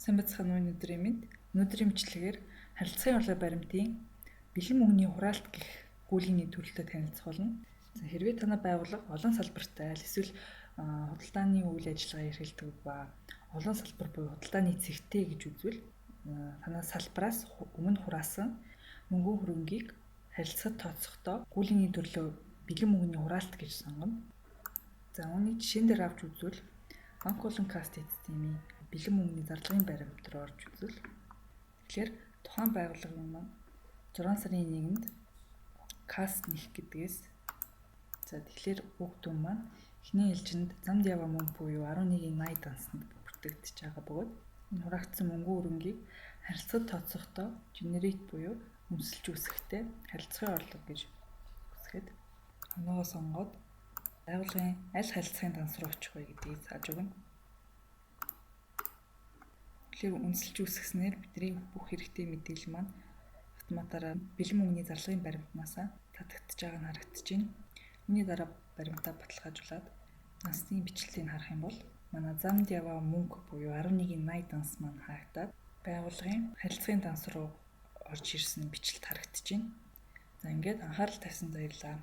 Сайн бацхан өнөөдрийн мэд өнөөдрийн мэтлэгээр харилцааны урлаг баримтын бэлэн мөнгөний хураалт гэх гүйлгээний төрөлтөд танилцах болно. За хэрвээ танай байгууллага олон салбартай аль эсвэл худалдааны үйл ажиллагаа эрхэлдэг ба олон салбар буюу худалдааны цэгтэй гэж үзвэл танай салбараас өмнө хураасан мөнгөн хөрөнгийг харилцагт тооцохдоо гүйлгээний төрлөө бэлэн мөнгөний хураалт гэж сонгоно. За үүний жишээн дээр авч үзвэл банк болон касс эцсийн бэлэн мөнгөний зарлагын баримт руу орж үзвэл тэгэхээр тухайн байгууллагын маань 6 сарын 1-нд касс нэх гэдгээс за тэгэхээр уг дүн маань эхний ээлжинд замд яваа мөнгө буюу 11.80 дансанд бүртгэгдэж байгаа бөгөөд энэ хураагдсан мөнгөн хөрөнгийг харилцагт тооцохдоо генерейт буюу өмсөлж үүсгэхдээ харилцагын орлого гэж үсгээд оноогоо сонгоод байгууллагын аль харилцагын данс руу очих вэ гэдгийг зааж өгнө. Тэгэхээр үнэлж үүсгэснээр бидний бүх хэрэгтэй мэдээлэл маань автоматаараа бэлэн мөнгөний зарлагын баримтнаас татагдж байгаа нь харагдаж байна. Үүний дараа баримтаа баталгаажуулаад дансны бичлэлийг харах юм бол манай замд яваа мөнгө буюу 11.80 данс маань хаагдаад байгууллагын харилцагын данс руу орж ирсэн бичлэлд харагдаж байна. За ингээд анхаарал тавьсанд баярлалаа.